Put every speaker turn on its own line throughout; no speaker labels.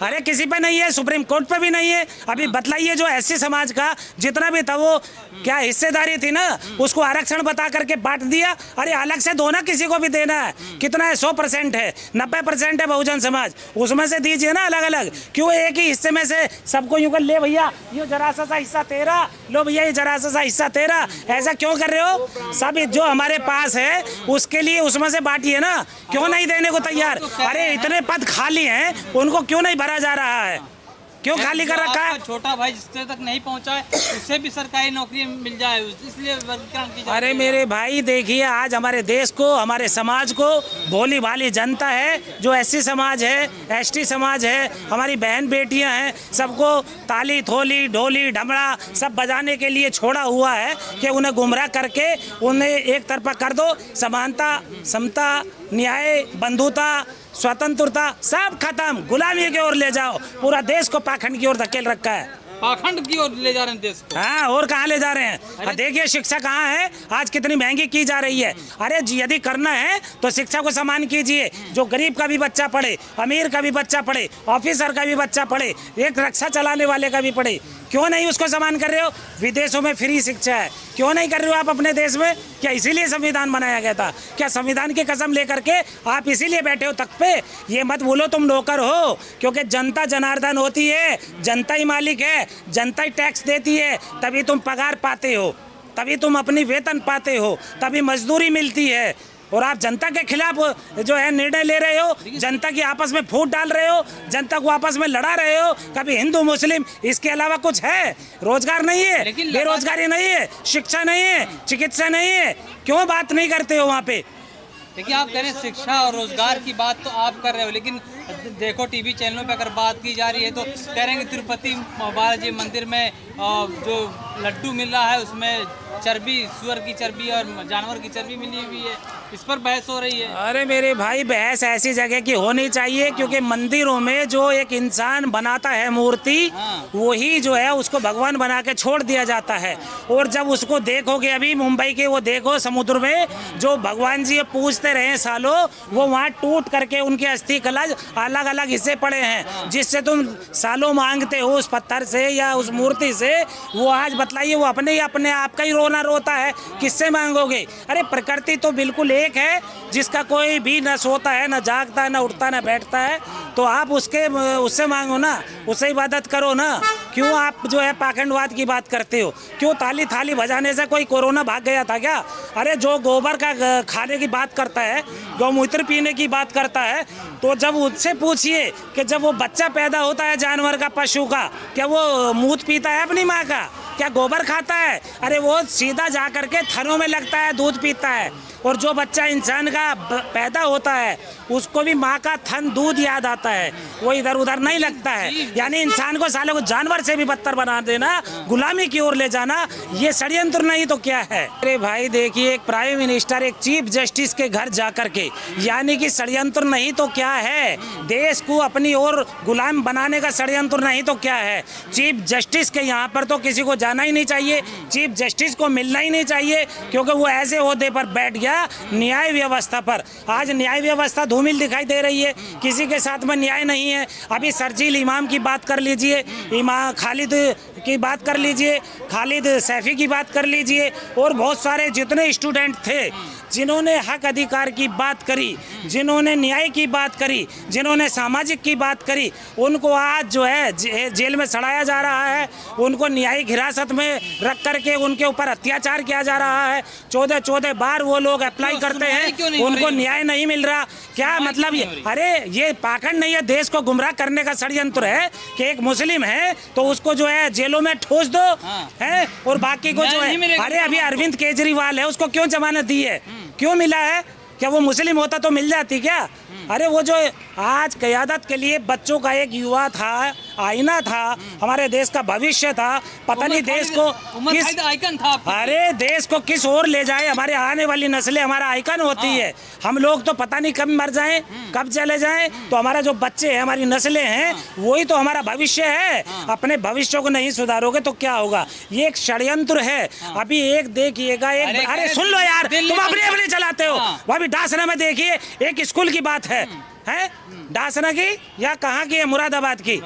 अरे किसी पे नहीं है, सुप्रीम कोर्ट पे भी नहीं है। अभी बतलाइए, जो एससी समाज का जितना भी था वो क्या हिस्सेदारी थी ना, उसको आरक्षण बता करके बांट दिया। अरे अलग से दो ना, किसी को भी देना है। कितना है? 100% है, 90% है बहुजन समाज, उसमें से दीजिए ना अलग अलग। क्यों एक ही हिस्से में से सबको यूं कर ले भैया, ये जरा सा हिस्सा तेरा, लो भैया ये जरा सा हिस्सा तेरा, ऐसा क्यों कर रहे हो? सब जो हमारे पास है उसके लिए उसमें से बांटिए ना, क्यों नहीं देने को तैयार? अरे इतने पद खाली हैं, उनको क्यों नहीं भरा जा रहा है? क्यों खाली कर रखा है?
छोटा भाई जिससे तक नहीं पहुंचा है उससे भी सरकारी नौकरी मिल जाए, इसलिए वर्गीकरण की जाती है।
अरे मेरे भाई देखिए, आज हमारे देश को, हमारे समाज को भोली भाली जनता है जो एससी समाज है, एसटी समाज है, हमारी बहन बेटियां हैं, सबको ताली थोली ढोली ढमड़ा सब बजाने के लिए छोड़ा हुआ है कि उन्हें गुमराह करके उन्हें एक तरफा कर दो। समानता, समता, न्याय, बंधुता, स्वतंत्रता सब खत्म, गुलामी की ओर ले जाओ। पूरा देश को पाखंड की ओर धकेल रखा है,
पाखंड की ओर ले जा रहे हैं देश को।
हाँ, और कहाँ ले जा रहे हैं? देखिए शिक्षा कहाँ है, आज कितनी महंगी की जा रही है। अरे यदि करना है तो शिक्षा को समान कीजिए, जो गरीब का भी बच्चा पढ़े, अमीर का भी बच्चा पढ़े, ऑफिसर का भी बच्चा पढ़े, एक रिक्शा चलाने वाले का भी पढ़े। क्यों नहीं उसको समान कर रहे हो? विदेशों में फ्री शिक्षा है, क्यों नहीं कर रहे हो आप अपने देश में? क्या इसीलिए संविधान बनाया गया था? क्या संविधान की कसम लेकर के आप इसीलिए बैठे हो तख्त पे? ये मत भूलो तुम नौकर हो, क्योंकि जनता जनार्दन होती है, जनता ही मालिक है, जनता ही टैक्स देती है, तभी तुम पगार पाते हो, तभी तुम अपनी वेतन पाते हो, तभी मजदूरी मिलती है। और आप जनता के खिलाफ जो है निर्णय ले रहे हो, जनता की आपस में फूट डाल रहे हो, जनता को आपस में लड़ा रहे हो। कभी हिंदू मुस्लिम, इसके अलावा कुछ है? रोजगार नहीं है, बेरोजगारी नहीं है, शिक्षा नहीं है, चिकित्सा नहीं है, क्यों बात नहीं करते हो वहाँ पे?
देखिए आप कह रहे हैं शिक्षा और रोजगार की बात तो आप कर रहे हो, लेकिन देखो टीवी चैनलों पे अगर बात की जा रही है तो कह रहे हैं कि तिरुपति बालाजी मंदिर में जो लड्डू मिल रहा है उसमें चर्बी, सुअर की चर्बी और जानवर की चर्बी मिली हुई है, इस पर बहस हो रही है।
अरे मेरे भाई, बहस ऐसी जगह की होनी चाहिए, क्योंकि मंदिरों में जो एक इंसान बनाता है मूर्ति, वही जो है उसको भगवान बना के छोड़ दिया जाता है। और जब उसको देखोगे, अभी मुंबई के वो देखो समुद्र में जो भगवान जी पूजते रहे सालों, वो वहाँ टूट करके उनके अस्थि कलश अलग अलग हिस्से पड़े हैं, जिससे तुम सालों मांगते हो उस पत्थर से या उस मूर्ति से। वो आज बतलाइए, वो अपने आप का ही रोना रोता है, किससे मांगोगे? अरे प्रकृति तो बिल्कुल एक है, जिसका कोई भी न सोता है, न जागता है, न उठता है, न बैठता है, तो आप उससे मांगो ना, उससे इबादत करो ना। क्यों आप जो है पाखंडवाद की बात करते हो? क्यों ताली थाली बजाने से कोई कोरोना भाग गया था क्या? अरे जो गोबर का खाने की बात करता है, गौमूत्र पीने की बात करता है, तो जब उससे पूछिए कि जब वो बच्चा पैदा होता है जानवर का, पशु का, क्या वो मूत्र पीता है अपनी माँ का? क्या गोबर खाता है? अरे वो सीधा जा करके थनों में लगता है, दूध पीता है। और जो बच्चा इंसान का पैदा होता है उसको भी माँ का थन दूध याद आता है, वो इधर उधर नहीं लगता है। यानी इंसान को साले को जानवर से भी बदतर बना देना, गुलामी की ओर ले जाना, ये षड्यंत्र नहीं तो क्या है? अरे भाई देखिए, एक प्राइम मिनिस्टर एक चीफ जस्टिस के घर जा करके, यानी कि षड्यंत्र नहीं तो क्या है? देश को अपनी ओर गुलाम बनाने का षड्यंत्र नहीं तो क्या है? चीफ जस्टिस के यहाँ पर तो किसी को जाना ही नहीं चाहिए, चीफ जस्टिस को मिलना ही नहीं चाहिए, क्योंकि वो ऐसे ओहदे पर बैठ गया न्याय व्यवस्था पर। आज न्याय व्यवस्था धूमिल दिखाई दे रही है, किसी के साथ में न्याय नहीं है। अभी सरजील इमाम की बात कर लीजिए, इमाम खालिद की बात कर लीजिए, खालिद सैफी की बात कर लीजिए, और बहुत सारे जितने स्टूडेंट थे जिन्होंने हक अधिकार की बात करी, जिन्होंने न्याय की बात करी, जिन्होंने सामाजिक की बात करी, उनको आज जो है जेल में सड़ाया जा रहा है, उनको न्यायिक हिरासत में रख करके उनके ऊपर अत्याचार किया जा रहा है। 14 बार वो लोग अप्लाई करते हैं, उनको न्याय नहीं मिल रहा। क्या मतलब ये? अरे ये पाखंड नहीं है, देश को गुमराह करने का षड्यंत्र है कि एक मुस्लिम है तो उसको जो है जेलों में ठूस दो, है, और बाकी को जो है, अरे अभी अरविंद केजरीवाल है, उसको क्यों जमानत दी है? क्यों मिला है? क्या वो मुस्लिम होता तो मिल जाती क्या? अरे वो जो आज क़यादत के लिए बच्चों का एक युवा था, आईना था, हमारे देश का भविष्य था, पता नहीं देश को किस
आइकन था।
अरे देश को किस ओर ले जाए, हमारे आने वाली नस्लें हमारा आइकन होती है। हम लोग तो पता नहीं कब मर जाएं, कब चले जाएं। तो हमारा जो बच्चे हैं, हमारी नस्लें हैं, वही तो हमारा भविष्य है। अपने भविष्य को नहीं सुधारोगे तो क्या होगा? ये एक षड्यंत्र है। अभी एक देखिएगा, एक अरे सुन लो यार, तुम अपने अपने चलाते हो। वो अभी डासना में देखिए, एक स्कूल की बात है डासना की या कहाँ की है? मुरादाबाद की।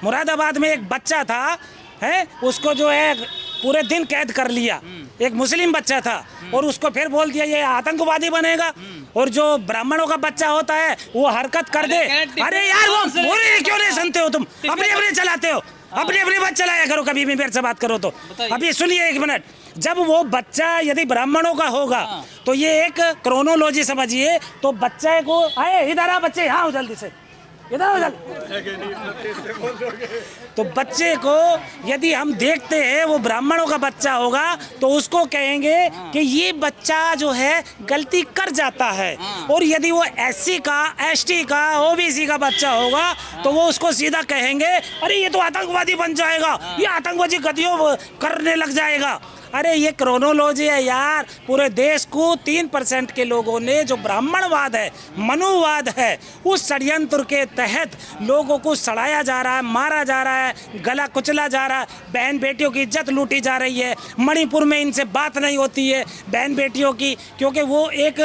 मुरादाबाद में एक बच्चा था है, उसको जो है पूरे दिन कैद कर लिया। एक मुस्लिम बच्चा था और उसको फिर बोल दिया ये आतंकवादी बनेगा। और जो ब्राह्मणों का बच्चा होता है वो हरकत कर दे, अरे यार वो बोले क्यों नहीं सुनते हो? तुम अपने अपने चलाते हो, अपने अपने बात चलाया करो। कभी भी मेरे से बात करो तो अभी सुनिए एक मिनट। जब वो बच्चा यदि ब्राह्मणों का होगा तो ये एक क्रोनोलॉजी समझिए। तो बच्चे को आए इधर आ बच्चे, हाँ जल्दी से इधर हो तो बच्चे को यदि हम देखते हैं वो ब्राह्मणों का बच्चा होगा तो उसको कहेंगे कि ये बच्चा जो है गलती कर जाता है। और यदि वो एससी का, एसटी का, ओबीसी का बच्चा होगा तो वो उसको सीधा कहेंगे अरे ये तो आतंकवादी बन जाएगा, ये आतंकवादी गतियों करने लग जाएगा। अरे ये क्रोनोलॉजी है यार। पूरे देश को 3% के लोगों ने, जो ब्राह्मणवाद है, मनुवाद है, उस षड्यंत्र के तहत लोगों को सड़ाया जा रहा है, मारा जा रहा है, गला कुचला जा रहा है, बहन बेटियों की इज्जत लूटी जा रही है। मणिपुर में इनसे बात नहीं होती है बहन बेटियों की, क्योंकि वो एक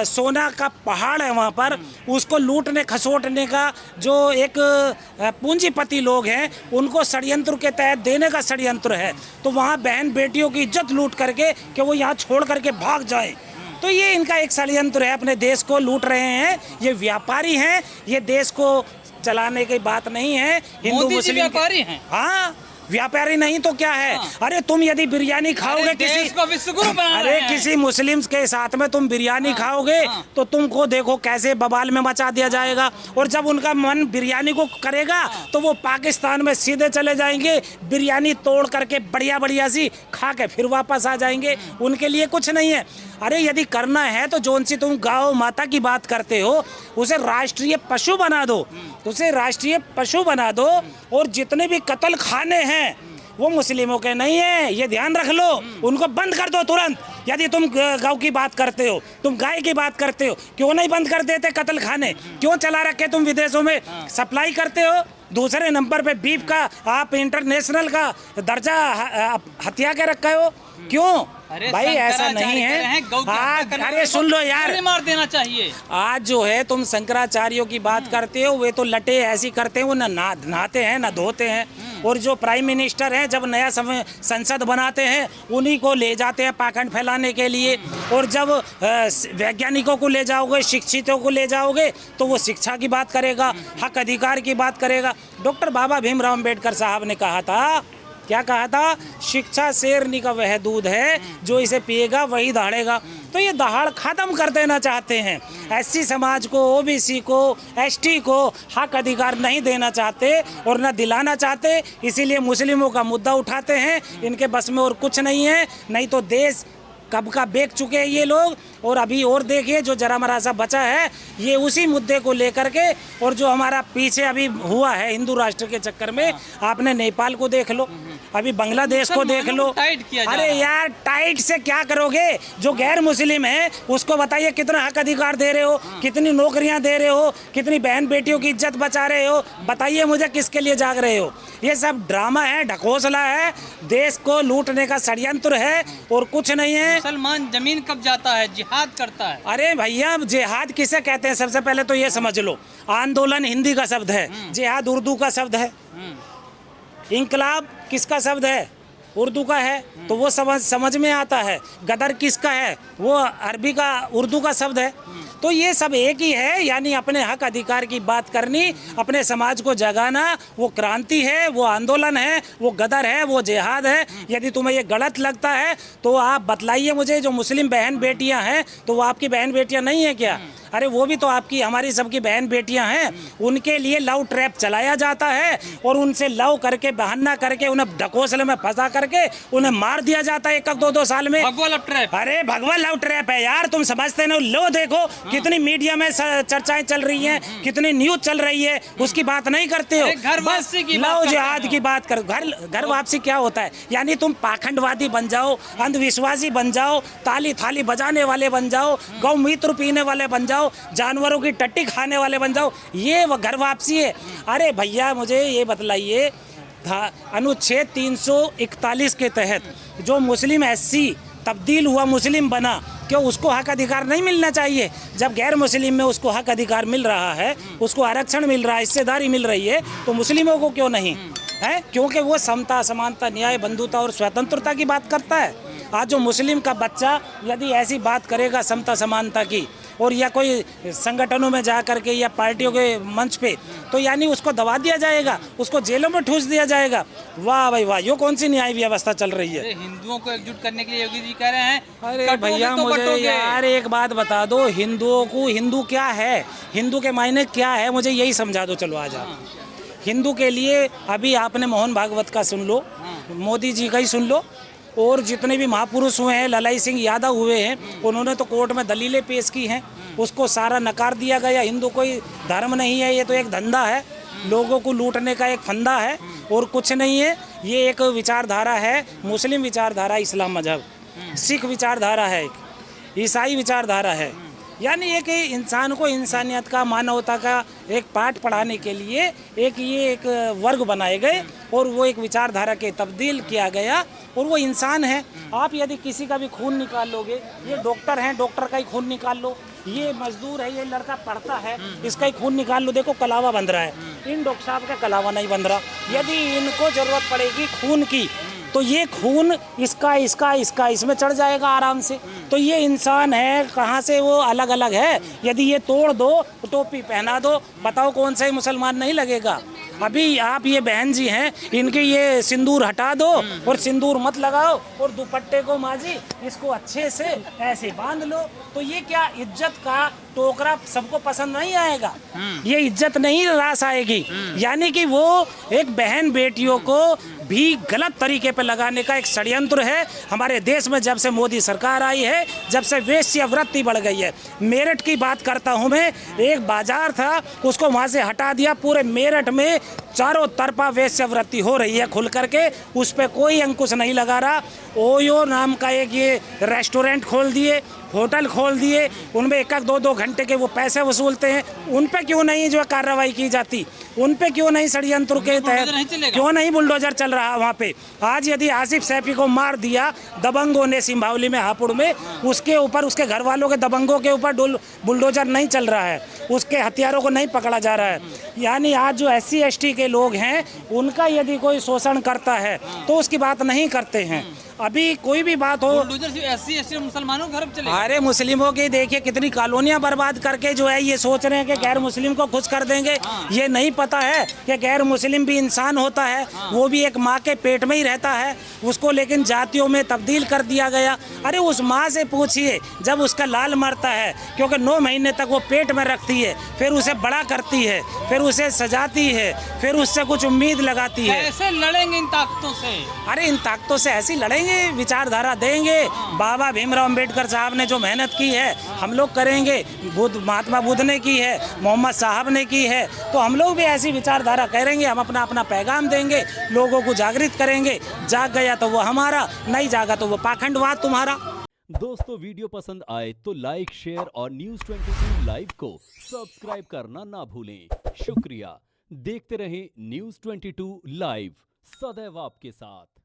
सोना का पहाड़ है वहाँ पर, उसको लूटने खसोटने का जो एक पूंजीपति लोग हैं उनको षड्यंत्र के तहत देने का षड्यंत्र है। तो वहाँ बहन बेटियों की इज्जत लूट करके कि वो यहाँ छोड़ करके भाग जाए। तो ये इनका एक षड्यंत्र है, अपने देश को लूट रहे हैं। ये व्यापारी हैं, ये देश को चलाने की बात नहीं है। हिंदू मुस्लिम
व्यापारी हैं।
हाँ, व्यापारी नहीं तो क्या है? अरे तुम यदि बिरयानी खाओगे किसी
को विश्वगुरु बना
अरे किसी मुस्लिम के साथ में तुम बिरयानी खाओगे तो तुमको देखो कैसे बवाल में मचा दिया जाएगा। और जब उनका मन बिरयानी को करेगा तो वो पाकिस्तान में सीधे चले जाएंगे, बिरयानी तोड़ करके बढ़िया बढ़िया सी खा के फिर वापस आ जाएंगे। उनके लिए कुछ नहीं है। अरे यदि करना है तो जोन सी तुम गौ माता की बात करते हो उसे राष्ट्रीय पशु बना दो, उसे राष्ट्रीय पशु बना दो। और जितने भी कत्ल खाने हैं वो मुस्लिमों के नहीं है, ये ध्यान रख लो। उनको बंद कर दो तुरंत। यदि तुम गौ की बात करते हो, तुम गाय की बात करते हो, क्यों नहीं बंद कर देते कत्ल खाने? क्यों चला रखे तुम विदेशों में सप्लाई करते हो? दूसरे नंबर पे बीफ का आप इंटरनेशनल का दर्जा हत्या के रखे हो, क्यों? भाई ऐसा नहीं है। आज अरे सुन लो यार,
मार देना चाहिए।
आज जो है तुम शंकराचार्यों की बात करते हो, वे तो लटे ऐसी करते हैं, वो ना नहाते हैं ना धोते हैं। और जो प्राइम मिनिस्टर हैं जब नया संसद बनाते हैं उन्हीं को ले जाते हैं पाखंड फैलाने के लिए। और जब वैज्ञानिकों को ले जाओगे, शिक्षितों को ले जाओगे तो वो शिक्षा की बात करेगा, हक अधिकार की बात करेगा। डॉक्टर बाबा भीमराव अम्बेडकर साहब ने कहा था, क्या कहा था? शिक्षा शेरनी का वह दूध है जो इसे पिएगा वही दहाड़ेगा। तो ये दहाड़ खत्म कर देना चाहते हैं। एससी समाज को, ओबीसी को, एसटी को हक अधिकार नहीं देना चाहते और न दिलाना चाहते, इसीलिए मुस्लिमों का मुद्दा उठाते हैं। इनके बस में और कुछ नहीं है, नहीं तो देश कब का बेच चुके हैं ये लोग। और अभी और देखिए जो जरा मरा सा बचा है ये उसी मुद्दे को लेकर के। और जो हमारा पीछे अभी हुआ है हिंदू राष्ट्र के चक्कर में, आपने नेपाल को देख लो, अभी बांग्लादेश को देख लो। अरे यार टाइट से क्या करोगे? जो गैर मुस्लिम है उसको बताइए कितना हक अधिकार दे रहे हो, कितनी नौकरियां दे रहे हो, कितनी बहन बेटियों की इज्जत बचा रहे हो। बताइए मुझे किसके लिए जाग रहे हो? ये सब ड्रामा है, ढकोसला है, देश को लूटने का षड्यंत्र है और कुछ नहीं है।
मुसलमान जमीन कब जाता है, जिहाद करता है।
अरे भैया जिहाद किसे कहते हैं? सबसे पहले तो ये समझ लो, आंदोलन हिंदी का शब्द है, जिहाद उर्दू का शब्द है, इंकलाब किसका शब्द है? उर्दू का है। तो वो समझ में आता है। गदर किसका है? वो अरबी का, उर्दू का शब्द है। तो ये सब एक ही है, यानी अपने हक अधिकार की बात करनी, अपने समाज को जगाना, वो क्रांति है, वो आंदोलन है, वो गदर है, वो जिहाद है। यदि तुम्हें ये गलत लगता है तो आप बतलाइए मुझे। जो मुस्लिम बहन बेटियां हैं तो वो आपकी बहन बेटियां नहीं है क्या? अरे वो भी तो आपकी हमारी सबकी बहन बेटियां हैं, उनके लिए लव ट्रैप चलाया जाता है और उनसे लव करके बहाना करके उन्हें ढकोसले में फंसा करके उन्हें मार दिया जाता है 1-2 साल में।
भगवा लव ट्रैप।
अरे भगवा लव ट्रैप है यार, तुम समझते नहीं। लो देखो कितनी मीडिया में चर्चाएं चल रही हैं, कितनी न्यूज चल रही है, उसकी बात नहीं करते हो।
घर वापसी की
लव जिहाद की बात कर। घर वापसी क्या होता है? यानी तुम पाखंडवादी बन जाओ, अंधविश्वासी बन जाओ, ताली थाली बजाने वाले बन जाओ, गौमूत्र पीने वाले बन जाओ, जानवरों की टट्टी खाने वाले बन जाओ, ये वो घर वापसी है? अरे भैया मुझे ये बतलाइए, अनुच्छेद 341 के तहत जो मुस्लिम एससी तब्दील हुआ, मुस्लिम बना, क्यों उसको हक अधिकार नहीं मिलना चाहिए? जब गैर मुस्लिम में उसको हक अधिकार मिल रहा है, उसको आरक्षण मिल रहा है, हिस्सेदारी मिल रही है, तो मुस्लिमों को क्यों नहीं है? क्योंकि वो समता, समानता, न्याय, बंधुता और स्वतंत्रता की बात करता है। आज जो मुस्लिम का बच्चा यदि ऐसी बात करेगा समता समानता की, और या कोई संगठनों में जा करके या पार्टियों के मंच पे, तो यानी उसको दबा दिया जाएगा, उसको जेलों में ठूस दिया जाएगा। वाह भाई वाह, ये कौन सी न्याय व्यवस्था चल रही है?
हिंदुओं को एकजुट करने के लिए योगी जी कह रहे हैं।
अरे भैया तो मुझे यार एक बात बता दो, हिंदुओं को, हिंदू क्या है, हिंदू के मायने क्या है, मुझे यही समझा दो। चलो आज आप हिंदू के लिए अभी आपने मोहन भागवत का सुन लो, मोदी जी का ही सुन लो, और जितने भी महापुरुष हुए हैं, ललाई सिंह यादव हुए हैं, उन्होंने तो कोर्ट में दलीलें पेश की हैं, उसको सारा नकार दिया गया। हिंदू कोई धर्म नहीं है, ये तो एक धंधा है, लोगों को लूटने का एक फंदा है और कुछ नहीं है। ये एक विचारधारा है, मुस्लिम विचारधारा, इस्लाम मजहब, सिख विचारधारा है, ईसाई विचारधारा है। यानी एक इंसान को इंसानियत का, मानवता का एक पाठ पढ़ाने के लिए एक वर्ग बनाए गए और वो एक विचारधारा के तब्दील किया गया, और वो इंसान है। आप यदि किसी का भी खून निकाल लोगे, ये डॉक्टर हैं, डॉक्टर का ही खून निकाल लो, ये मजदूर है, ये लड़का पढ़ता है, इसका ही खून निकाल लो, देखो कलावा बंध रहा है, इन डॉक्टर साहब का कलावा नहीं बंध रहा। यदि इनको जरूरत पड़ेगी खून की, तो ये खून इसका इसमें चढ़ जाएगा आराम से। तो ये इंसान है, कहाँ से वो अलग अलग है? यदि ये तोड़ दो, टोपी पहना दो, बताओ कौन सा ही मुसलमान नहीं लगेगा? अभी आप ये बहन जी हैं, इनके ये सिंदूर हटा दो और सिंदूर मत लगाओ, और दुपट्टे को माजी इसको अच्छे से ऐसे बांध लो, तो ये क्या इज्जत का टोकरा सबको पसंद नहीं आएगा? ये इज्जत नहीं रास आएगी। यानी कि वो एक बहन बेटियों को भी गलत तरीके पे लगाने का एक षड्यंत्र है हमारे देश में। जब से मोदी सरकार आई है, जब से वेश्यावृत्ति बढ़ गई है। मेरठ की बात करता हूँ मैं, एक बाजार था, उसको वहाँ से हटा दिया। पूरे मेरठ में चारों तरफा वेश्यावृत्ति हो रही है खुल करके, उस पर कोई अंकुश नहीं लगा रहा। ओयो नाम का एक ये रेस्टोरेंट खोल दिए, होटल खोल दिए, उनमें 1-2 घंटे के वो पैसे वसूलते हैं। उन पे क्यों नहीं जो कार्रवाई की जाती? उन पे क्यों नहीं षड्यंत्र के तहत क्यों नहीं बुलडोजर चल रहा वहाँ पे? आज यदि आसिफ सैफी को मार दिया दबंगों ने सिंभावली में, हापुड़ में, उसके ऊपर, उसके घर वालों के दबंगों के ऊपर बुलडोजर नहीं चल रहा है, उसके हथियारों को नहीं पकड़ा जा रहा है। यानी आज जो SC ST के लोग हैं, उनका यदि कोई शोषण करता है तो उसकी बात नहीं करते हैं। अभी कोई भी बात हो,
SC ST मुसलमानों घर चले।
अरे मुस्लिमों की देखिए कितनी कॉलोनियां बर्बाद करके जो है ये सोच रहे हैं कि गैर मुस्लिम को खुश कर देंगे। ये नहीं पता है कि गैर मुस्लिम भी इंसान होता है, वो भी एक माँ के पेट में ही रहता है, उसको लेकिन जातियों में तब्दील कर दिया गया। अरे उस माँ से पूछिए, जब उसका लाल मरता है, क्योंकि 9 महीने तक वो पेट में रखती है, फिर उसे बड़ा करती है, फिर उसे सजाती है, फिर उससे कुछ उम्मीद लगाती है।
कैसे लड़ेंगे इन ताकतों से?
अरे इन ताकतों से ऐसी लड़ेंगे, विचारधारा देंगे। बाबा भीमराव अम्बेडकर साहब ने जो मेहनत की है, हम लोग करेंगे। महात्मा बुद्ध ने की है, मोहम्मद साहब ने की है, तो हम लोग भी ऐसी विचारधारा करेंगे। हम अपना पैगाम देंगे, लोगों को जागृत करेंगे। जाग गया तो वो हमारा, नहीं जागा तो वो पाखंडवाद तुम्हारा।
दोस्तों वीडियो पसंद आए तो लाइक, शेयर और News 22 लाइव को सब्सक्राइब करना ना भूलें। शुक्रिया। देखते रहें News 22 लाइव, सदैव आपके साथ।